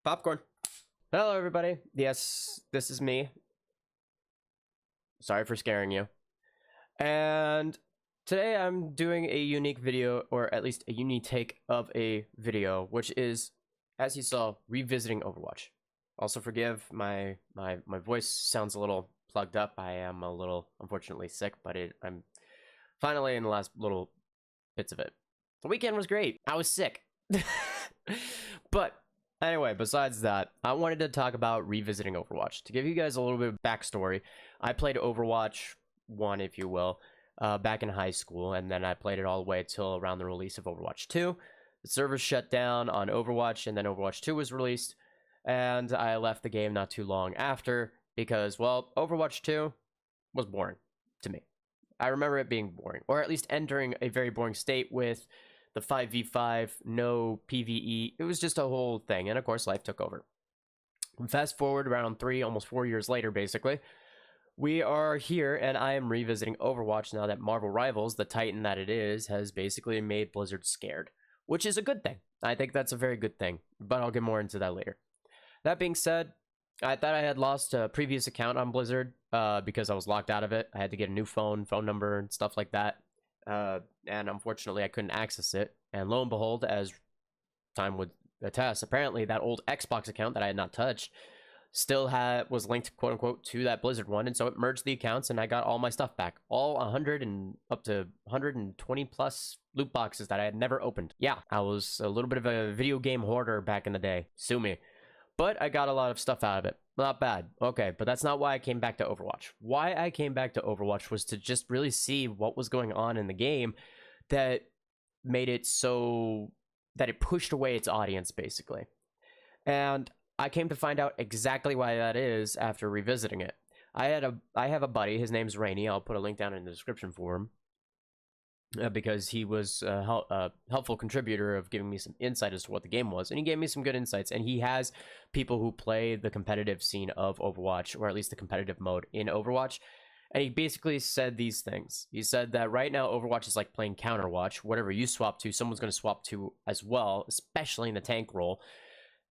Popcorn. Hello, everybody. Yes, this is me. Sorry for scaring you. And today I'm doing a unique video, or at least a unique take of a video, which is, as you saw, revisiting Overwatch. Also forgive my voice sounds a little plugged up. I am a little, unfortunately, sick, but I'm finally in the last little bits of it. The weekend was great. I was sick. But anyway, besides that, I wanted to talk about revisiting Overwatch. To give you guys a little bit of backstory, I played Overwatch 1, if you will, back in high school, and then I played it all the way till around the release of Overwatch 2. The servers shut down on Overwatch, and then Overwatch 2 was released, and I left the game not too long after because, well, Overwatch 2 was boring to me. I remember it being boring, or at least entering a very boring state with the 5v5, no PvE. It was just a whole thing, and of course, life took over. Fast forward around 3, almost 4 years later, basically, we are here, and I am revisiting Overwatch now that Marvel Rivals, the titan that it is, has basically made Blizzard scared, which is a good thing. I think that's a very good thing, but I'll get more into that later. That being said, I thought I had lost a previous account on Blizzard because I was locked out of it. I had to get a new phone number, and stuff like that. And unfortunately I couldn't access it, and lo and behold, as time would attest, apparently that old Xbox account that I had not touched still was linked, quote unquote, to that Blizzard one, and so it merged the accounts, and I got all my stuff back, all 100 and up to 120 plus loot boxes that I had never opened. Yeah, I was a little bit of a video game hoarder back in the day, sue me, but I got a lot of stuff out of it. Not bad. Okay, but that's not why I came back to Overwatch. Why I came back to Overwatch was to just really see what was going on in the game that made it so that it pushed away its audience, basically. And I came to find out exactly why that is after revisiting it. I have a buddy, his name's Rainy. I'll put a link down in the description for him. Because he was a helpful contributor of giving me some insight as to what the game was, and he gave me some good insights, and he has people who play the competitive scene of Overwatch, or at least the competitive mode in Overwatch, and he basically said these things. He said that right now Overwatch is like playing Counterwatch. Whatever you swap to, someone's going to swap to as well, especially in the tank role.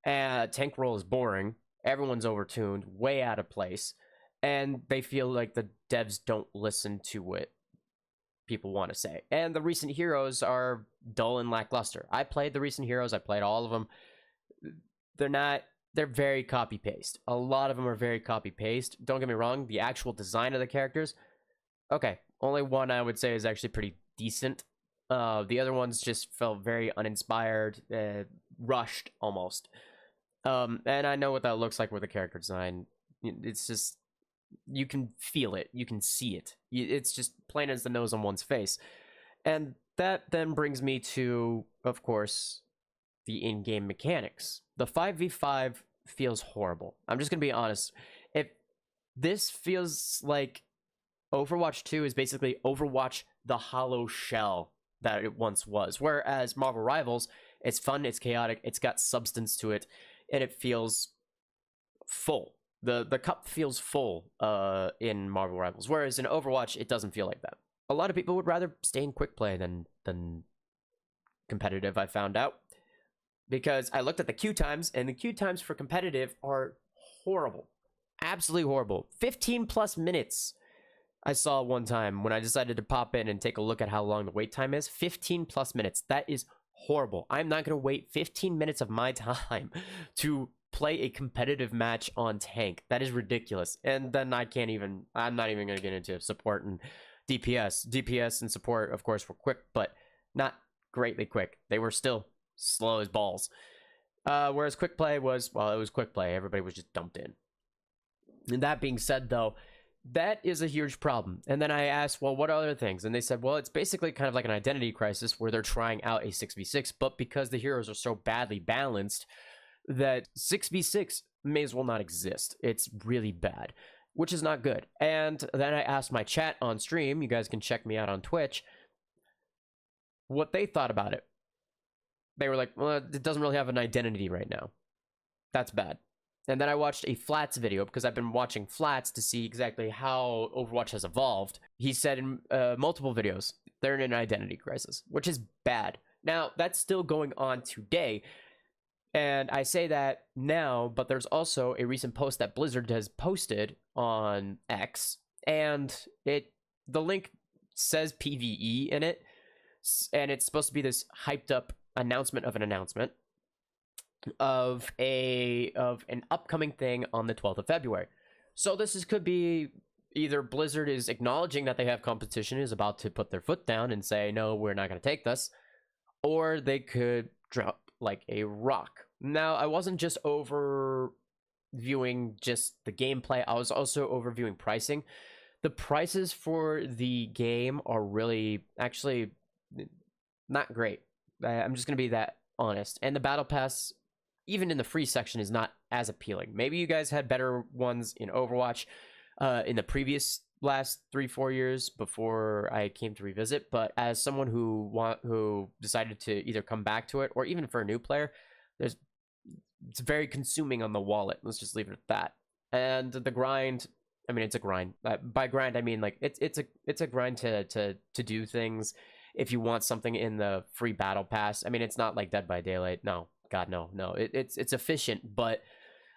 Tank role is boring, everyone's overtuned, way out of place, and they feel like the devs don't listen to what people want to say, and the recent heroes are dull and lackluster. I played the recent heroes, I played all of them. They're very copy paste. A lot of them are very copy paste. Don't get me wrong, the actual design of the characters, okay, only one I would say is actually pretty decent. The other ones just felt very uninspired, rushed almost. And I know what that looks like with the character design. It's just, you can feel it, you can see it. It's just plain as the nose on one's face. And that then brings me to, of course, the in-game mechanics. The 5v5 feels horrible. I'm just gonna be honest. If this feels like Overwatch 2 is basically Overwatch the hollow shell that it once was, whereas Marvel Rivals, it's fun, it's chaotic, it's got substance to it, and it feels full. The cup feels full in Marvel Rivals, whereas in Overwatch, it doesn't feel like that. A lot of people would rather stay in quick play than competitive, I found out. Because I looked at the queue times, and the queue times for competitive are horrible. Absolutely horrible. 15 plus minutes I saw one time when I decided to pop in and take a look at how long the wait time is. 15 plus minutes. That is horrible. I'm not going to wait 15 minutes of my time to play a competitive match on tank. That is ridiculous. And then I'm not even going to get into support and DPS. DPS and support, of course, were quick, but not greatly quick. They were still slow as balls. Whereas quick play was, well, it was quick play. Everybody was just dumped in. And that being said, though, that is a huge problem. And then I asked, well, what other things? And they said, well, it's basically kind of like an identity crisis where they're trying out a 6v6, but because the heroes are so badly balanced, that 6v6 may as well not exist. It's really bad, which is not good. And then I asked my chat on stream, you guys can check me out on Twitch, what they thought about it. They were like, well, it doesn't really have an identity right now. That's bad. And then I watched a Flats video, because I've been watching Flats to see exactly how Overwatch has evolved. He said in multiple videos, they're in an identity crisis, which is bad. Now, that's still going on today. And I say that now, but there's also a recent post that Blizzard has posted on X, and the link says PvE in it, and it's supposed to be this hyped up announcement of an announcement of an upcoming thing on the 12th of February. So could be either Blizzard is acknowledging that they have competition, is about to put their foot down and say, no, we're not going to take this, or they could drop like a rock. Now, I wasn't just overviewing just the gameplay, I was also overviewing pricing. The prices for the game are really actually not great. I'm just going to be that honest. And the battle pass, even in the free section, is not as appealing. Maybe you guys had better ones in Overwatch in the previous last 3-4 years before I came to revisit, but as someone who decided to either come back to it, or even for a new player, it's very consuming on the wallet. Let's just leave it at that. And the grind, I mean, it's a grind. By grind, I mean like it's a grind to do things. If you want something in the free battle pass, I mean, it's not like Dead by Daylight. No, God, no. It's efficient. But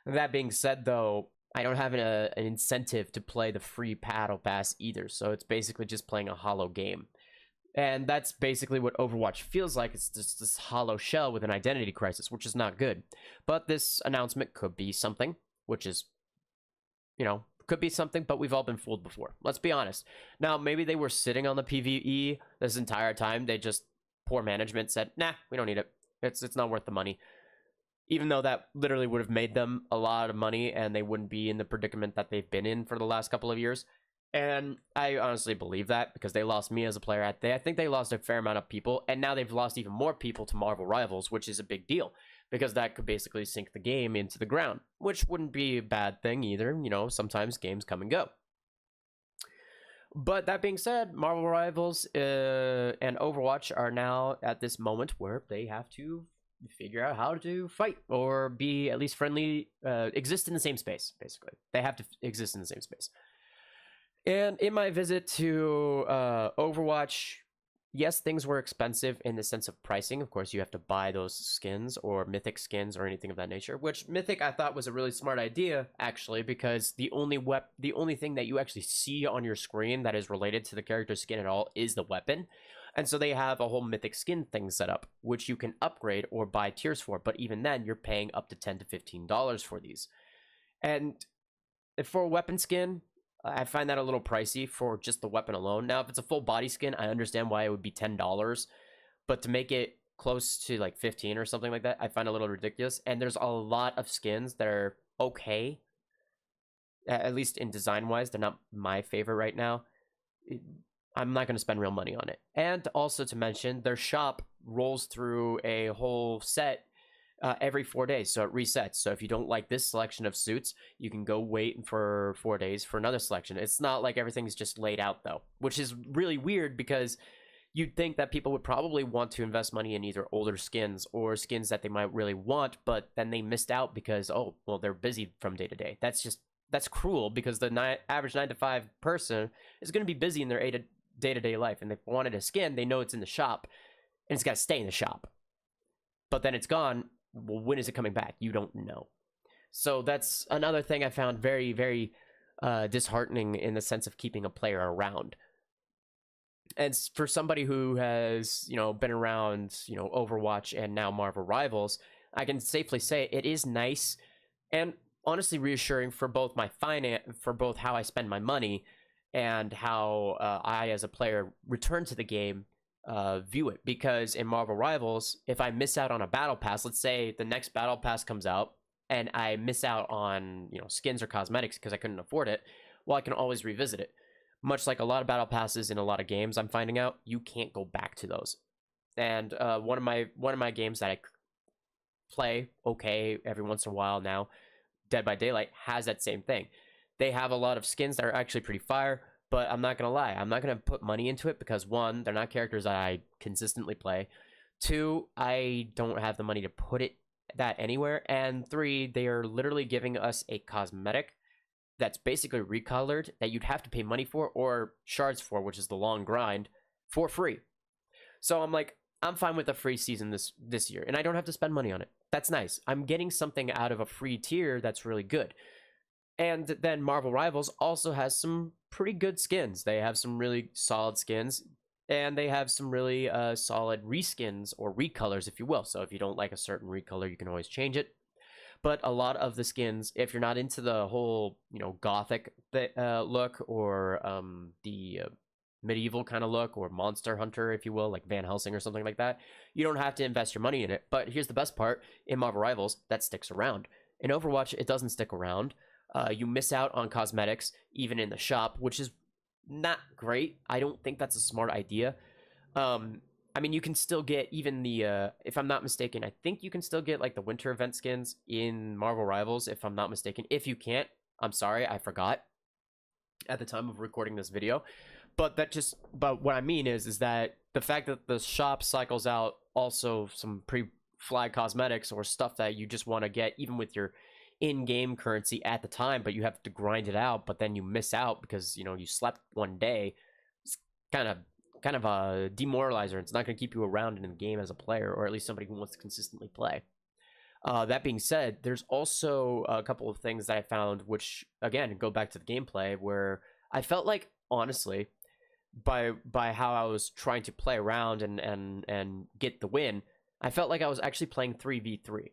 that being said, though, I don't have an incentive to play the free battle pass either. So it's basically just playing a hollow game. And that's basically what Overwatch feels like. It's just this hollow shell with an identity crisis, which is not good. But this announcement could be something, which is, could be something, but we've all been fooled before. Let's be honest. Now, maybe they were sitting on the PvE this entire time. They just, poor management said, nah, we don't need it. It's not worth the money. Even though that literally would have made them a lot of money and they wouldn't be in the predicament that they've been in for the last couple of years. And I honestly believe that because they lost me as a player. I think they lost a fair amount of people, and now they've lost even more people to Marvel Rivals, which is a big deal because that could basically sink the game into the ground, which wouldn't be a bad thing either. Sometimes games come and go. But that being said, Marvel Rivals and Overwatch are now at this moment where they have to figure out how to fight or be at least friendly, exist in the same space, basically. They have to exist in the same space. And in my visit to Overwatch, yes, things were expensive in the sense of pricing. Of course, you have to buy those skins or mythic skins or anything of that nature, which mythic I thought was a really smart idea, actually, because the only thing that you actually see on your screen that is related to the character's skin at all is the weapon. And so they have a whole mythic skin thing set up, which you can upgrade or buy tiers for. But even then, you're paying up to $10 to $15 for these. And for a weapon skin, I find that a little pricey for just the weapon alone. Now, if it's a full body skin, I understand why it would be $10. But to make it close to like 15 or something like that, I find a little ridiculous. And there's a lot of skins that are okay, at least in design-wise. They're not my favorite right now. I'm not going to spend real money on it. And also to mention, their shop rolls through a whole set every 4 days, so it resets. So if you don't like this selection of suits, you can go wait for 4 days for another selection. It's not like everything's just laid out, though, which is really weird because you'd think that people would probably want to invest money in either older skins or skins that they might really want, but then they missed out because, oh, well, they're busy from day to day. That's cruel because the average 9 to 5 person is going to be busy in their day-to-day life, and if they wanted a skin, they know it's in the shop, and it's got to stay in the shop. But then it's gone. Well, when is it coming back? You don't know. So that's another thing I found very, very disheartening in the sense of keeping a player around. And for somebody who has, been around, Overwatch and now Marvel Rivals, I can safely say it is nice and honestly reassuring for both for both how I spend my money and how I, as a player, return to the game, view it. Because in Marvel Rivals, if I miss out on a battle pass, let's say the next battle pass comes out and I miss out on skins or cosmetics because I couldn't afford it, well, I can always revisit it. Much like a lot of battle passes in a lot of games, I'm finding out you can't go back to those. And one of my games that I play okay every once in a while now, Dead by Daylight, has that same thing. They have a lot of skins that are actually pretty fire, but I'm not going to lie. I'm not going to put money into it because, one, they're not characters that I consistently play. Two, I don't have the money to put that anywhere. And three, they are literally giving us a cosmetic that's basically recolored that you'd have to pay money for or shards for, which is the long grind, for free. So I'm like, I'm fine with a free season this year, and I don't have to spend money on it. That's nice. I'm getting something out of a free tier that's really good. And then Marvel Rivals also has some pretty good skins. They have some really solid skins, and they have some really solid reskins or recolors, if you will. So if you don't like a certain recolor, you can always change it. But a lot of the skins, if you're not into the whole, gothic look, or the medieval kind of look, or monster hunter, if you will, like Van Helsing or something like that, you don't have to invest your money in it. But here's the best part: in Marvel Rivals, that sticks around. In Overwatch, it doesn't stick around. You miss out on cosmetics, even in the shop, which is not great. I don't think that's a smart idea. I mean, you can still get even the, if I'm not mistaken, I think you can still get like the winter event skins in Marvel Rivals, if I'm not mistaken. If you can't, I'm sorry, I forgot at the time of recording this video. But what I mean is that the fact that the shop cycles out also some pre-flag cosmetics or stuff that you just want to get, even with your in-game currency at the time, but you have to grind it out, but then you miss out because, you slept one day. It's kind of a demoralizer. It's not going to keep you around in the game as a player, or at least somebody who wants to consistently play. That being said, there's also a couple of things that I found, which again go back to the gameplay, where I felt like, honestly, by how I was trying to play around and get the win, I felt like I was actually playing 3v3,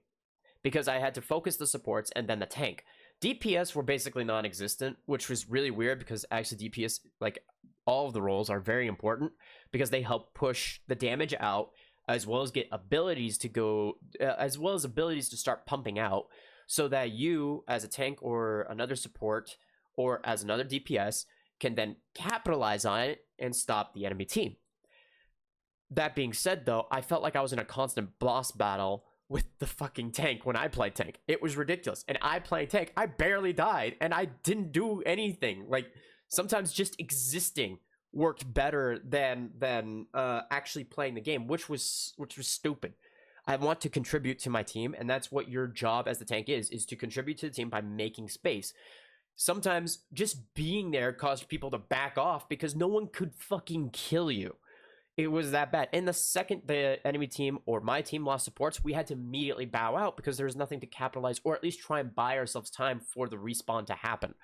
because I had to focus the supports and then the tank. DPS were basically non-existent, which was really weird, because actually DPS, like, all of the roles are very important because they help push the damage out, as well as get abilities to go, as well as abilities to start pumping out, so that you, as a tank or another support or as another DPS, can then capitalize on it and stop the enemy team. That being said, though, I felt like I was in a constant boss battle with the fucking tank when I played tank. It was ridiculous. And I played tank, I barely died, and I didn't do anything. Like, sometimes just existing worked better than actually playing the game, which was stupid. I want to contribute to my team, and that's what your job as the tank is to contribute to the team by making space. Sometimes just being there caused people to back off because no one could fucking kill you. It was that bad. And the second the enemy team or my team lost supports, we had to immediately bow out because there was nothing to capitalize, or at least try and buy ourselves time for the respawn to happen.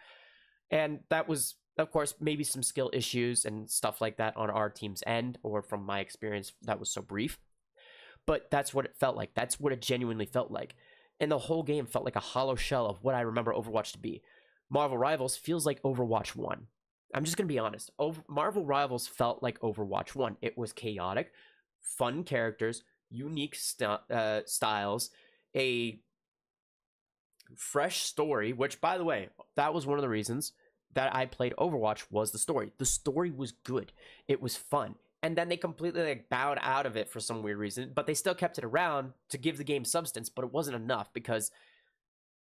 And that was, of course, maybe some skill issues and stuff like that on our team's end, or from my experience that was so brief. But that's what it felt like. That's what it genuinely felt like. And the whole game felt like a hollow shell of what I remember Overwatch to be. Marvel Rivals feels like Overwatch 1. I'm just going to be honest. Marvel Rivals felt like Overwatch 1. It was chaotic, fun characters, unique styles, a fresh story, which, by the way, that was one of the reasons that I played Overwatch, was the story. The story was good. It was fun. And then they completely bowed out of it for some weird reason, but they still kept it around to give the game substance, but it wasn't enough because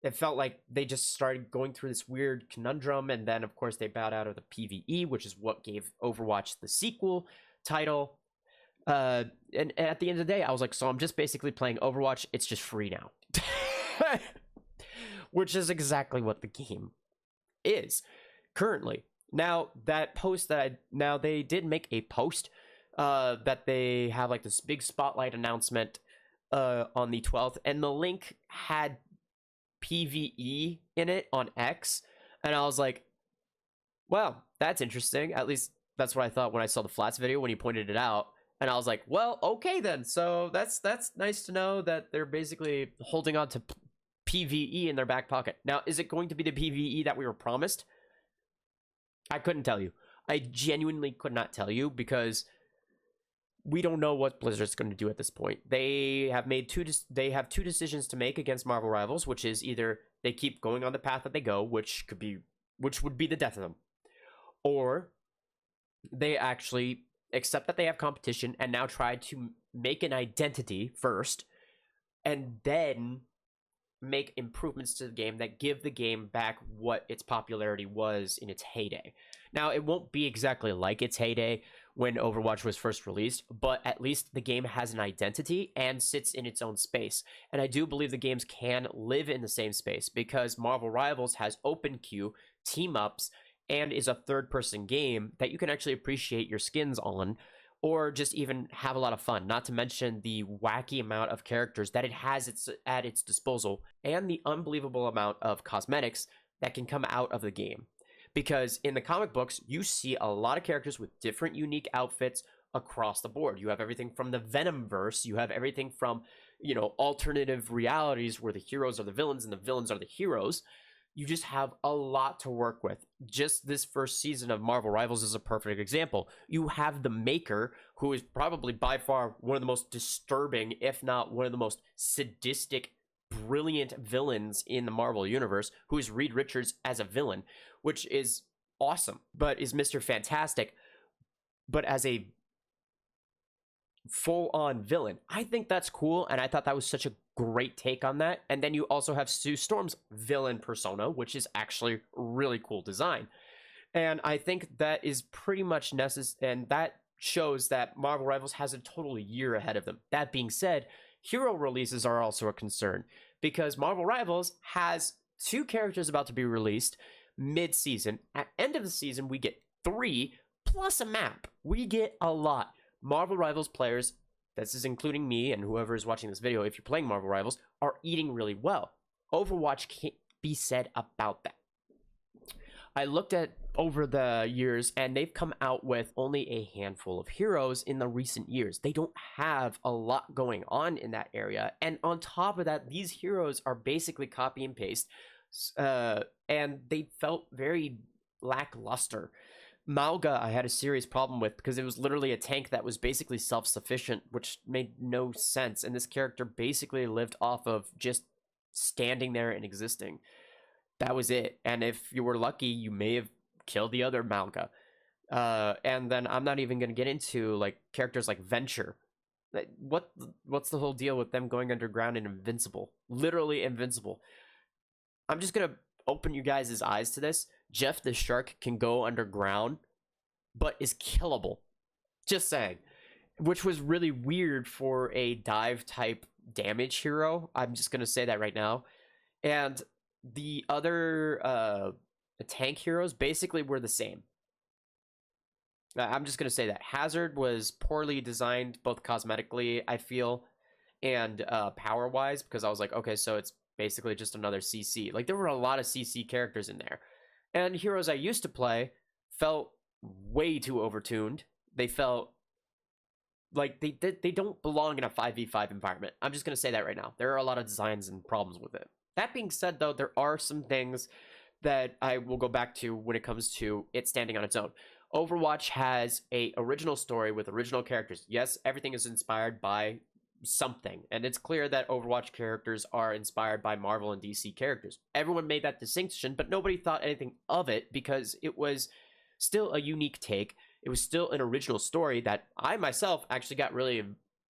it felt like they just started going through this weird conundrum, and then, of course, they bowed out of the PvE, which is what gave Overwatch the sequel title. And at the end of the day, I was like, so I'm just basically playing Overwatch. It's just free now. Which is exactly what the game is currently. Now, that post now they did make a post that they have like this big spotlight announcement on the 12th, and the link had PvE in it on X, and I was like, well, that's interesting. At least that's what I thought when I saw the Flats video when he pointed it out, and I was like, well, okay then. So that's nice to know that they're basically holding on to PvE in their back pocket. Now, is it going to be the PvE that we were promised? I couldn't tell you. I genuinely could not tell you, because we don't know what Blizzard's going to do at this point. They have made two decisions to make against Marvel Rivals, which is either they keep going on the path that they go, which would be the death of them, or they actually accept that they have competition and now try to make an identity first, and then make improvements to the game that give the game back what its popularity was in its heyday. Now, it won't be exactly like its heyday when Overwatch was first released, but at least the game has an identity and sits in its own space. And I do believe the games can live in the same space, because Marvel Rivals has open queue, team-ups, and is a third-person game that you can actually appreciate your skins on, or just even have a lot of fun. Not to mention the wacky amount of characters that it has at its disposal, and the unbelievable amount of cosmetics that can come out of the game. Because in the comic books, you see a lot of characters with different unique outfits across the board. You have everything from the Venomverse, you have everything from, alternative realities where the heroes are the villains and the villains are the heroes. You just have a lot to work with. Just this first season of Marvel Rivals is a perfect example. You have the Maker, who is probably by far one of the most disturbing, if not one of the most sadistic, brilliant villains in the Marvel universe, who is Reed Richards as a villain, which is awesome, but is Mr. Fantastic, but as a full-on villain. I think that's cool, and I thought that was such a great take on that. And then you also have Sue Storm's villain persona, which is actually really cool design. And I think that is pretty much necessary, and that shows that Marvel Rivals has a total year ahead of them. That being said, hero releases are also a concern, because Marvel Rivals has 2 characters about to be released mid-season. At end of the season, we get 3 plus a map. We get a lot. Marvel Rivals players, this is including me and whoever is watching this video, if you're playing Marvel Rivals, are eating really well. Overwatch can't be said about that. I looked at over the years, and they've come out with only a handful of heroes in the recent years. They don't have a lot going on in that area. And on top of that, these heroes are basically copy and paste. And they felt very lackluster. Malga, I had a serious problem with, because it was literally a tank that was basically self-sufficient, which made no sense. And this character basically lived off of just standing there and existing. That was it. And if you were lucky, you may have killed the other Malga. And then I'm not even going to get into like characters like Venture. What's the whole deal with them going underground and invincible? Literally invincible. I'm just going to open you guys' eyes to this. Jeff the Shark can go underground, but is killable. Just saying. Which was really weird for a dive type damage hero. I'm just going to say that right now. And the other tank heroes basically were the same. I'm just going to say that. Hazard was poorly designed, both cosmetically, I feel, and power-wise, because I was like, okay, so it's basically just another CC. Like, there were a lot of CC characters in there. And heroes I used to play felt way too overtuned. They felt like they don't belong in a 5v5 environment. I'm just going to say that right now. There are a lot of designs and problems with it. That being said, though, there are some things that I will go back to when it comes to it standing on its own. Overwatch has a original story with original characters. Yes, everything is inspired by something, and it's clear that Overwatch characters are inspired by Marvel and DC characters. Everyone made that distinction, but nobody thought anything of it because it was still a unique take. It was still an original story that I myself actually got really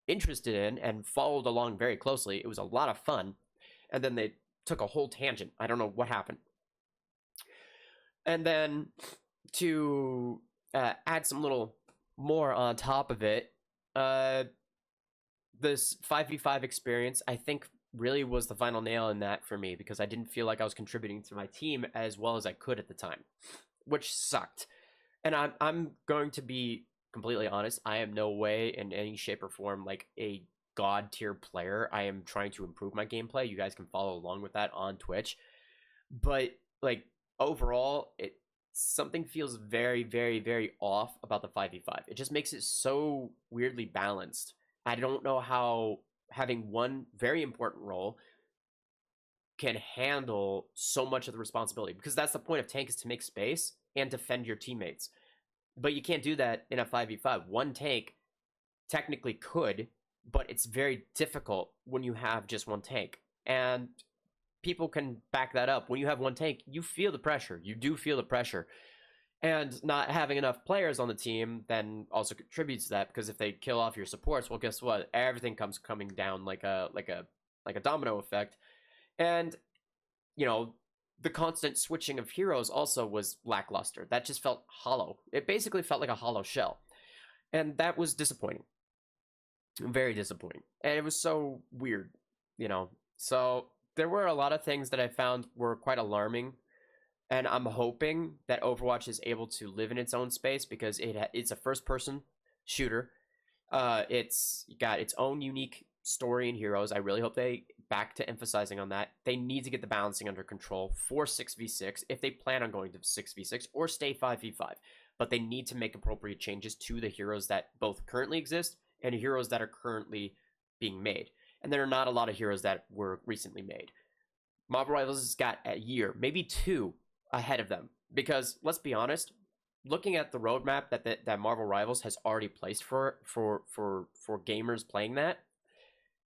interested in and followed along very closely. It was a lot of fun, and then they took a whole tangent. I don't know what happened. And then to add some little more on top of it, this 5v5 experience, I think, really was the final nail in that for me, because I didn't feel like I was contributing to my team as well as I could at the time, which sucked. And I'm going to be completely honest, I am no way in any shape or form like a god tier player. I am trying to improve my gameplay. You guys can follow along with that on Twitch. But like overall, something feels very, very, very off about the 5v5. It just makes it so weirdly balanced. I don't know how having one very important role can handle so much of the responsibility, because that's the point of tank, is to make space and defend your teammates. But you can't do that in a 5v5. One tank technically could, but it's very difficult when you have just one tank. And people can back that up. When you have one tank, you feel the pressure. You do feel the pressure. And not having enough players on the team then also contributes to that, because if they kill off your supports, well, guess what? Everything comes coming down like a domino effect. And the constant switching of heroes also was lackluster. That just felt hollow. It basically felt like a hollow shell, and that was disappointing. Very disappointing. And it was so weird, So there were a lot of things that I found were quite alarming. And I'm hoping that Overwatch is able to live in its own space, because it's a first-person shooter. It's got its own unique story and heroes. I really hope they back to emphasizing on that. They need to get the balancing under control for 6v6 if they plan on going to 6v6 or stay 5v5. But they need to make appropriate changes to the heroes that both currently exist and heroes that are currently being made. And there are not a lot of heroes that were recently made. Marvel Rivals has got a year, maybe two, ahead of them. Because let's be honest, looking at the roadmap that Marvel Rivals has already placed for gamers playing that,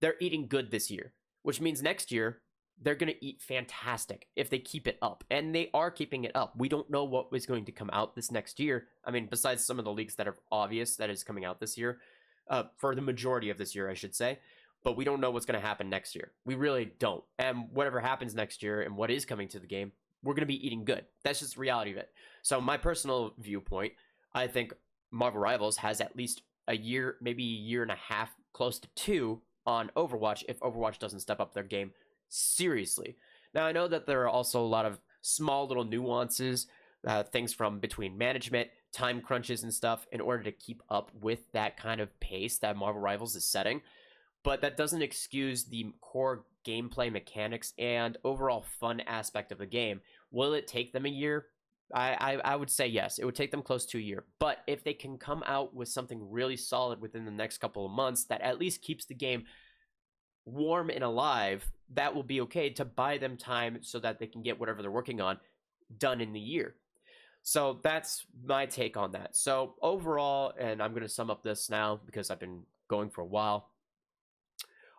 they're eating good this year, which means next year they're going to eat fantastic if they keep it up. And they are keeping it up. We don't know what is going to come out this next year. I mean, besides some of the leaks that are obvious that is coming out this year, for the majority of this year, I should say. But we don't know what's going to happen next year. We really don't. And whatever happens next year and what is coming to the game, we're going to be eating good. That's just the reality of it. So my personal viewpoint, I think Marvel Rivals has at least a year, maybe a year and a half, close to two on Overwatch if Overwatch doesn't step up their game seriously. Now, I know that there are also a lot of small little nuances, things from between management, time crunches and stuff in order to keep up with that kind of pace that Marvel Rivals is setting. But that doesn't excuse the core gameplay mechanics and overall fun aspect of the game. Will it take them a year? I would say yes. It would take them close to a year. But if they can come out with something really solid within the next couple of months that at least keeps the game warm and alive, that will be okay to buy them time so that they can get whatever they're working on done in the year. So that's my take on that. So overall, and I'm going to sum up this now because I've been going for a while.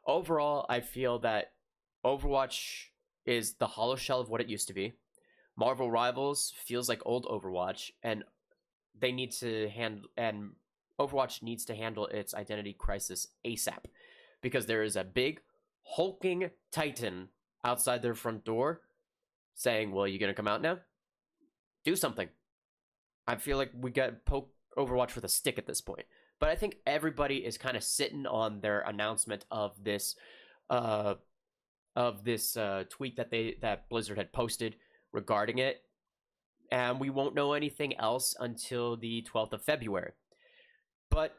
Overall, I feel that Overwatch is the hollow shell of what it used to be. Marvel Rivals feels like old Overwatch, and they need to Overwatch needs to handle its identity crisis ASAP, because there is a big hulking titan outside their front door saying, well, you gonna come out now? Do something. I feel like we got poke Overwatch with a stick at this point. But I think everybody is kind of sitting on their announcement of this tweet that Blizzard had posted regarding it, and we won't know anything else until the 12th of February. But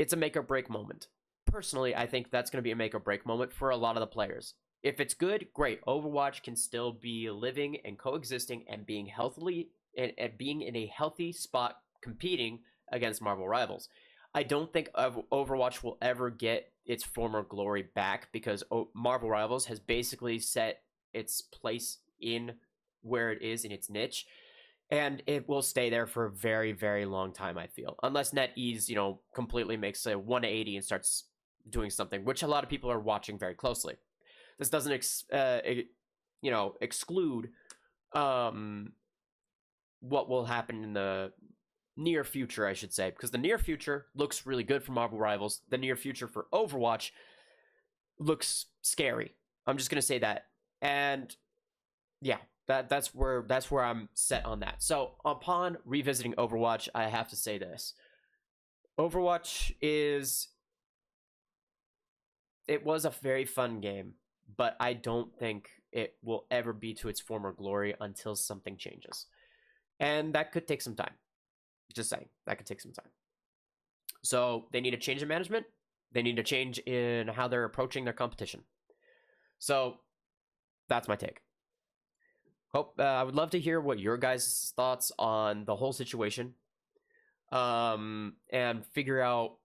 it's a make or break moment. Personally, I think that's going to be a make or break moment for a lot of the players. If it's good, great. Overwatch can still be living and coexisting and being healthily and being in a healthy spot competing against Marvel Rivals. I don't think Overwatch will ever get its former glory back because Marvel Rivals has basically set its place in where it is in its niche, and it will stay there for a very, very long time, I feel. Unless NetEase, completely makes a 180 and starts doing something, which a lot of people are watching very closely. This doesn't exclude what will happen in the near future, I should say, because the near future looks really good for Marvel Rivals. The near future for Overwatch looks scary. I'm just gonna say that, and yeah, that's where I'm set on that. So upon revisiting Overwatch, I have to say this: Overwatch it was a very fun game, but I don't think it will ever be to its former glory until something changes, and that could take some time. Just saying, that could take some time. So they need a change in management. They need a change in how they're approaching their competition. So that's my take. I would love to hear what your guys' thoughts on the whole situation, and figure out.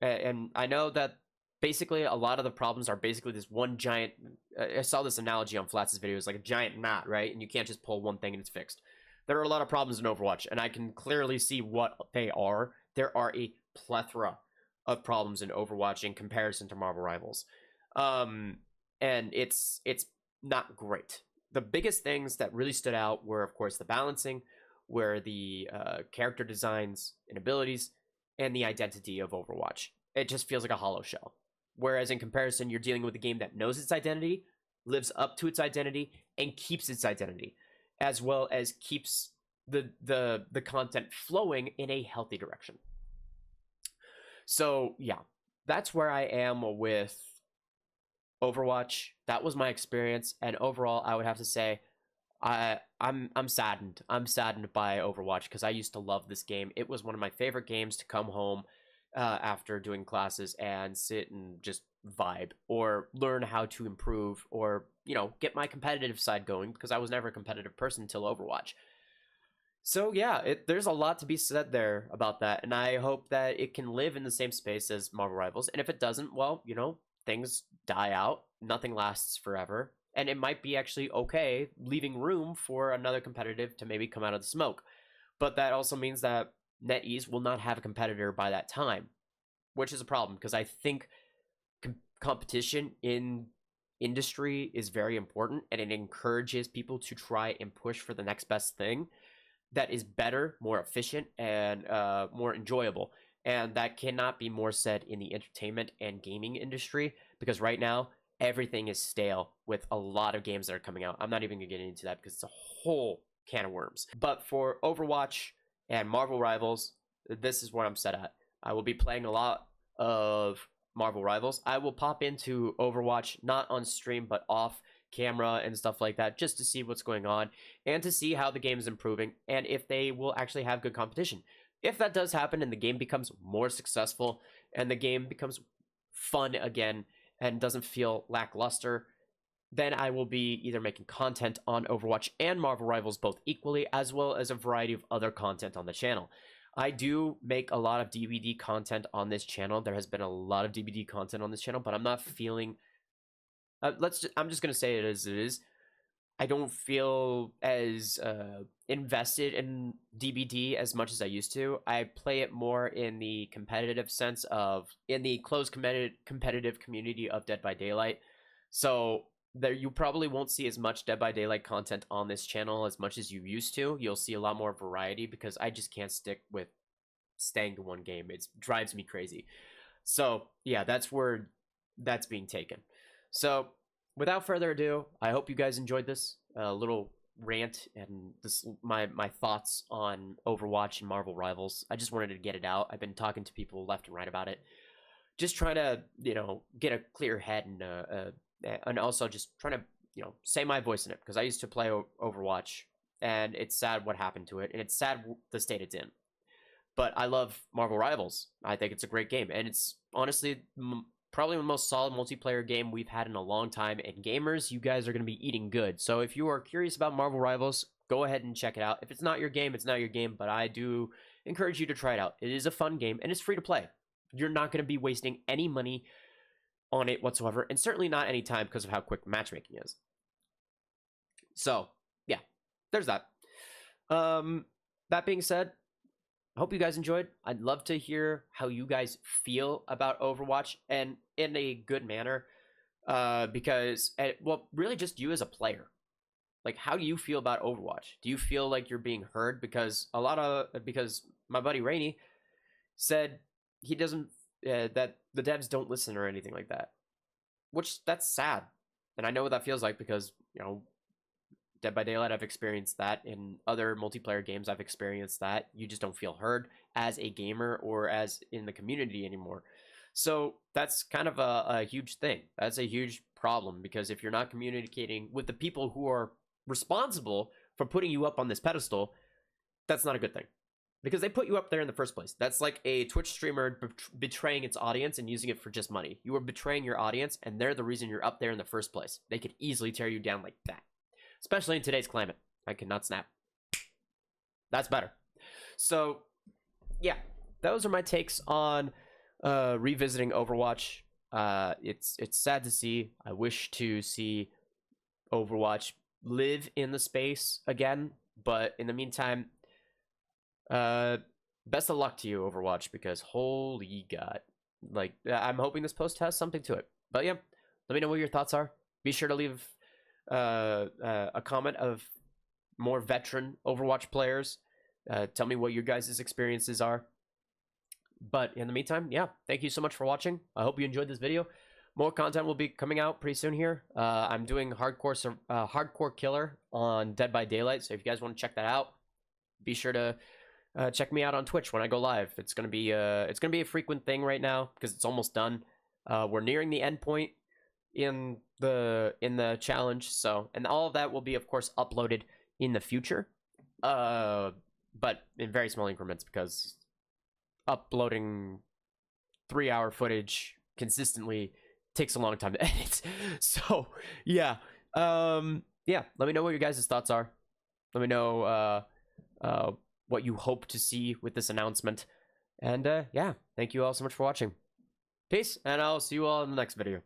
And I know that basically a lot of the problems are basically this one giant. I saw this analogy on Flats' video. It's like a giant knot, right? And you can't just pull one thing and it's fixed. There are a lot of problems in Overwatch, and I can clearly see what they are. There are a plethora of problems in Overwatch in comparison to Marvel Rivals. And it's not great. The biggest things that really stood out were, of course, the balancing, were the character designs and abilities, and the identity of Overwatch. It just feels like a hollow shell. Whereas in comparison, you're dealing with a game that knows its identity, lives up to its identity, and keeps its identity, as well as keeps the content flowing in a healthy direction. So yeah, that's where I am with Overwatch. That was my experience, and overall I would have to say I'm saddened. I'm saddened by Overwatch because I used to love this game. It was one of my favorite games to come home after doing classes and sit and just vibe or learn how to improve or get my competitive side going because I was never a competitive person until Overwatch. So yeah, there's a lot to be said there about that, and I hope that it can live in the same space as Marvel Rivals. And if it doesn't, well, things die out. Nothing lasts forever, and it might be actually okay, leaving room for another competitive to maybe come out of the smoke. But that also means that NetEase will not have a competitor by that time, which is a problem because I think competition in industry is very important, and it encourages people to try and push for the next best thing that is better, more efficient, and more enjoyable. And that cannot be more said in the entertainment and gaming industry because right now everything is stale with a lot of games that are coming out. I'm not even gonna get into that because it's a whole can of worms. But for Overwatch and Marvel Rivals, this is where I'm set at. I will be playing a lot of Marvel Rivals. I will pop into Overwatch, not on stream, but off camera and stuff like that, just to see what's going on and to see how the game is improving and if they will actually have good competition. If that does happen and the game becomes more successful and the game becomes fun again and doesn't feel lackluster, then I will be either making content on Overwatch and Marvel Rivals both equally, as well as a variety of other content on the channel. I do make a lot of DVD content on this channel. There has been a lot of DVD content on this channel, but I'm not feeling I'm just gonna say it as it is. I don't feel as invested in DBD as much as I used to. I play it more in the competitive sense of in the closed competitive community of Dead by Daylight. So there you probably won't see as much Dead by Daylight content on this channel as much as you used to. You'll see a lot more variety because I just can't stick with staying to one game. It drives me crazy. So yeah, that's where that's being taken. So without further ado, I hope you guys enjoyed this little rant and this my thoughts on Overwatch and Marvel Rivals. I just wanted to get it out. I've been talking to people left and right about it, just trying to get a clear head and also just trying to say my voice in it because I used to play Overwatch and it's sad what happened to it and it's sad the state it's in. But I love Marvel Rivals. I think it's a great game and it's honestly probably the most solid multiplayer game we've had in a long time, and gamers, you guys are going to be eating good. So if you are curious about Marvel Rivals, go ahead and check it out. If it's not your game, it's not your game, but I do encourage you to try it out. It is a fun game, and it's free to play. You're not going to be wasting any money on it whatsoever, and certainly not any time because of how quick matchmaking is. So, yeah, there's that. That being said, I hope you guys enjoyed. I'd love to hear how you guys feel about Overwatch and in a good manner because, well, really just you as a player. Like, how do you feel about Overwatch? Do you feel like you're being heard? Because because my buddy Rainey said he doesn't, that the devs don't listen or anything like that, which that's sad. And I know what that feels like because, Dead by Daylight, I've experienced that. In other multiplayer games, I've experienced that. You just don't feel heard as a gamer or as in the community anymore. So that's kind of a huge thing. That's a huge problem because if you're not communicating with the people who are responsible for putting you up on this pedestal, that's not a good thing. Because they put you up there in the first place. That's like a Twitch streamer betraying its audience and using it for just money. You are betraying your audience, and they're the reason you're up there in the first place. They could easily tear you down like that. Especially in today's climate. I cannot snap. That's better. So, yeah. Those are my takes on revisiting Overwatch. It's sad to see. I wish to see Overwatch live in the space again. But in the meantime, best of luck to you, Overwatch, because holy God. Like, I'm hoping this post has something to it. But yeah, let me know what your thoughts are. Be sure to leave a comment of more veteran Overwatch players. Tell me what your guys' experiences are. But in the meantime, yeah, thank you so much for watching. I hope you enjoyed this video. More content will be coming out pretty soon here. I'm doing Hardcore Killer on Dead by Daylight, so if you guys want to check that out, be sure to check me out on Twitch when I go live. It's gonna be a frequent thing right now because it's almost done. We're nearing the end point. in the challenge. So, and all of that will be, of course, uploaded in the future, but in very small increments, because uploading 3-hour footage consistently takes a long time to edit. So yeah, yeah. Let me know what your guys' thoughts are. Let me know what you hope to see with this announcement. And yeah, thank you all so much for watching. Peace, and I'll see you all in the next video.